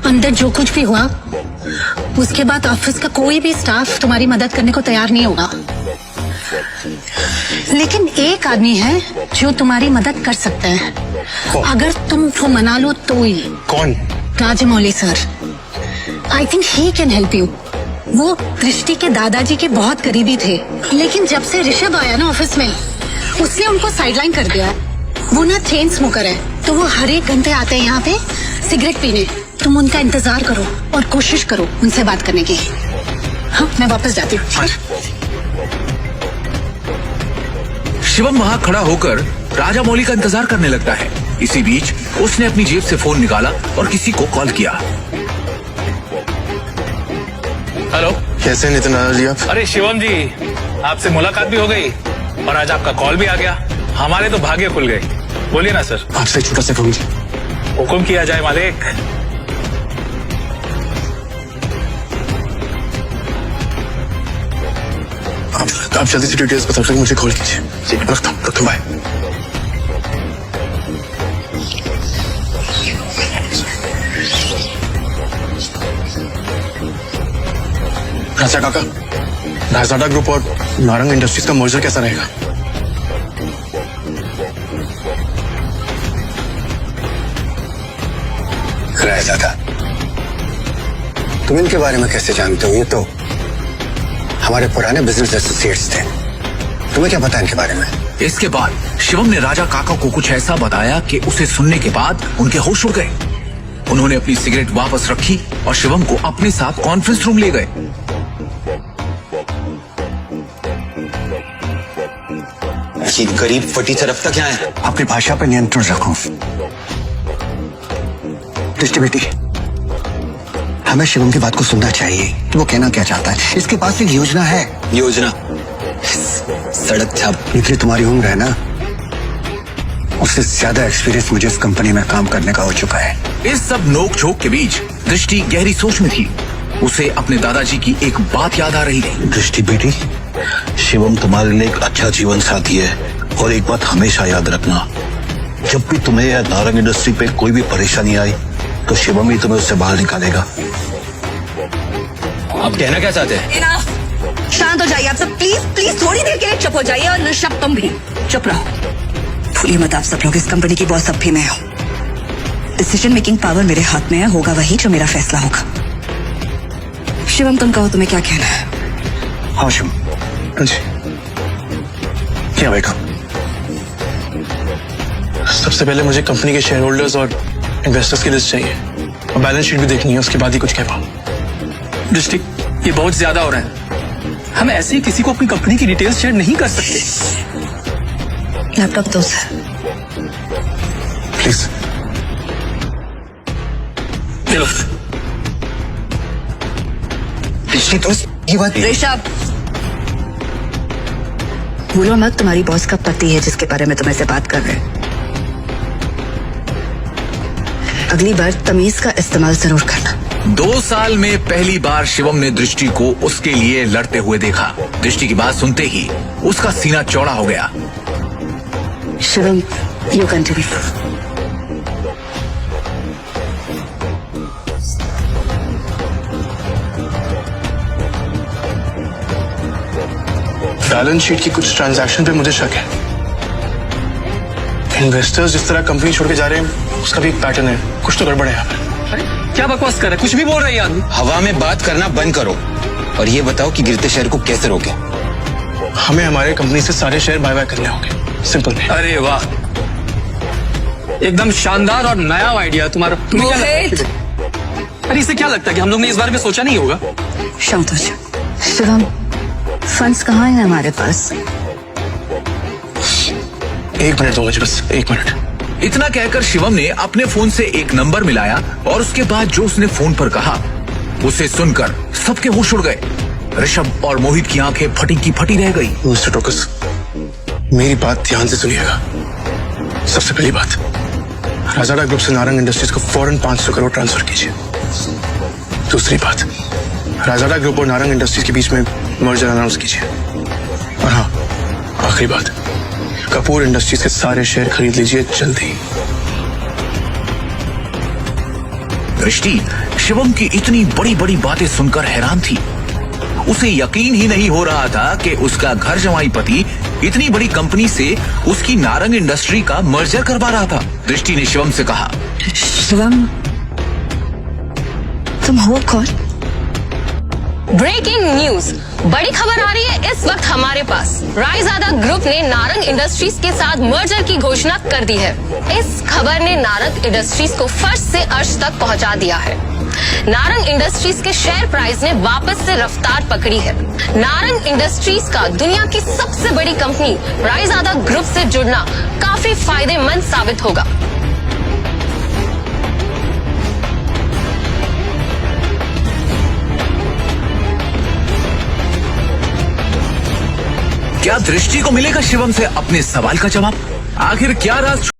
अंदर जो कुछ भी हुआ उसके बाद ऑफिस का कोई भी स्टाफ तुम्हारी मदद करने को तैयार नहीं होगा, लेकिन एक आदमी है जो तुम्हारी मदद कर सकता है। अगर तुम वो मना लो तो ही। कौन? Rajamouli sir. I think he can help you. वो दृष्टि के दादाजी के बहुत करीबी थे, लेकिन जब से ऋषभ आया ना ऑफिस में, उसने उनको साइडलाइन कर दिया। वो ना चेन स्मोकर है, तो वो हर एक घंटे आते हैं यहाँ पे सिगरेट पीने। तुम उनका इंतजार करो और कोशिश करो उनसे बात करने की। हाँ, मैं वापस जाती हूँ। शिवम वहाँ खड़ा होकर राजामौली का इंतजार करने लगता है। इसी बीच उसने अपनी जेब से फोन निकाला और किसी को कॉल किया। हेलो, कैसे नितिन जी आप? अरे शिवम जी, आपसे मुलाकात भी हो गई और आज आपका कॉल भी आ गया। हमारे तो भाग्य खुल गए। बोलिए ना सर। आपसे छोटा सा फोन। हुकुम किया जाए मालिक। आप जल्दी से डिटेल्स बता सकते, मुझे कॉल कीजिए। रखता हूँ, बाय। राजा काका, राजाडा ग्रुप और नारंग इंडस्ट्रीज का मर्जर कैसा रहेगा? राजा, तुम इनके बारे में कैसे जानते हो? ये तो हमारे पुराने बिजनेस एसोसिएट्स थे। तुम्हें क्या पता इनके बारे में? इसके बाद शिवम ने राजा काका को कुछ ऐसा बताया कि उसे सुनने के बाद उनके होश उड़ गए। उन्होंने अपनी सिगरेट वापस रखी और शिवम को अपने साथ कॉन्फ्रेंस रूम ले गए। ऐसी गरीब फटी से रफ्ता क्या है? अपनी भाषा पर नियंत्रण रखो। दृष्टि बेटी, हमें शिवम की बात को सुनना चाहिए कि वो कहना क्या चाहता है। इसके पास एक योजना है। योजना? सड़क छाप निकली तुम्हारी उम्र है ना, उससे ज्यादा एक्सपीरियंस मुझे इस कंपनी में काम करने का हो चुका है। इस सब नोक झोंक के बीच दृष्टि गहरी सोच में थी। उसे अपने दादाजी की एक बात याद आ रही थी। दृष्टि बेटी, शिवम तुम्हारे लिए एक अच्छा जीवन साथी है और एक बात हमेशा याद रखना, जब भी तुम्हें या नारंग इंडस्ट्री पे कोई भी परेशानी आई तो शिवम ही तुम्हें उससे बाहर निकालेगा। आप कहना क्या चाहते हैं? शांत हो जाइए आप सब, प्लीज प्लीज थोड़ी देर के लिए चुप हो जाइए। और ऋषभ तुम भी चुप रहो। भूलिए मत आप सब लोग, इस कंपनी की बॉस अब भी मैं हूँ। डिसीजन मेकिंग पावर मेरे हाथ में है, होगा वही जो मेरा फैसला होगा। शिवम तुम कहो तुम्हें क्या कहना है? हाँ शिवम जी, क्या भाई? सबसे पहले मुझे कंपनी के शेयर होल्डर्स और इन्वेस्टर्स की लिस्ट चाहिए और बैलेंस शीट भी देखनी है, उसके बाद ही कुछ कह पाऊं। डिस्ट्रिक्ट, ये बहुत ज्यादा हो रहा है। हम ऐसे ही किसी को अपनी कंपनी की डिटेल्स शेयर नहीं कर सकते। लैपटॉप दो सर। प्लीज। चलो ये बात ऋषभ, भूलो मत तुम्हारी बॉस का पति है जिसके बारे में तुम ऐसे बात कर रहे हैं। अगली बार तमीज का इस्तेमाल जरूर करना। 2 साल में पहली बार शिवम ने दृष्टि को उसके लिए लड़ते हुए देखा। दृष्टि की बात सुनते ही उसका सीना चौड़ा हो गया। Shivam, you continue. Balance sheet की कुछ ट्रांजैक्शन पे मुझे शक है। इन्वेस्टर्स जिस तरह कंपनी छोड़ के जा रहे हैं उसका भी एक पैटर्न है। कुछ तो गड़बड़ है यहाँ पे। अरे क्या बकवास कर रहा है, कुछ भी बोल रहा है आदमी। हवा में बात करना बंद करो और ये बताओ कि गिरते शेयर को कैसे रोके? हमें हमारे कंपनी से सारे शेयर बाय करने होंगे। सिंपल है। अरे वाह, एकदम शानदार और नया आइडिया तुम्हारा। तुम्हें क्या लगता है? अरे इसे क्या लगता है कि हम लोग ने इस बारे में सोचा नहीं होगा? शांत हो जाओ। शिवम, फंड्स कहाँ हैं हमारे पास? 1 मिनट दो मुझे, बस 1 मिनट। इतना कहकर शिवम ने अपने फोन से एक नंबर मिलाया और उसके बाद जो उसने फोन पर कहा उसे सुनकर सबके होश उड़ गए। ऋषभ और मोहित की आंखें फटी की फटी रह गई। मिस्टर टोकस, मेरी बात ध्यान से सुनिएगा। सबसे पहली बात, राजाडा ग्रुप से नारंग इंडस्ट्रीज को फौरन 500 करोड़ ट्रांसफर कीजिए। दूसरी बात, राजाडा ग्रुप और नारंग इंडस्ट्रीज के बीच में मर्जर अनाउंस कीजिए। और हाँ, आखिरी बात, कपूर इंडस्ट्रीज के सारे शेयर खरीद लीजिए जल्दी। दृष्टि शिवम की इतनी बड़ी बड़ी बातें सुनकर हैरान थी। उसे यकीन ही नहीं हो रहा था कि उसका घर जमाई पति इतनी बड़ी कंपनी से उसकी नारंग इंडस्ट्री का मर्जर करवा रहा था। दृष्टि ने शिवम से कहा, शिवम, तुम हो कौन? ब्रेकिंग न्यूज, बड़ी खबर आ रही है इस वक्त हमारे पास। रायजादा ग्रुप ने नारंग इंडस्ट्रीज के साथ मर्जर की घोषणा कर दी है। इस खबर ने नारंग इंडस्ट्रीज को फर्श से अर्श तक पहुंचा दिया है। नारंग इंडस्ट्रीज के शेयर प्राइस ने वापस से रफ्तार पकड़ी है। नारंग इंडस्ट्रीज का दुनिया की सबसे बड़ी कंपनी रायजादा ग्रुप से जुड़ना काफी फायदेमंद साबित होगा। क्या दृष्टि को मिलेगा शिवम से अपने सवाल का जवाब? आखिर क्या राज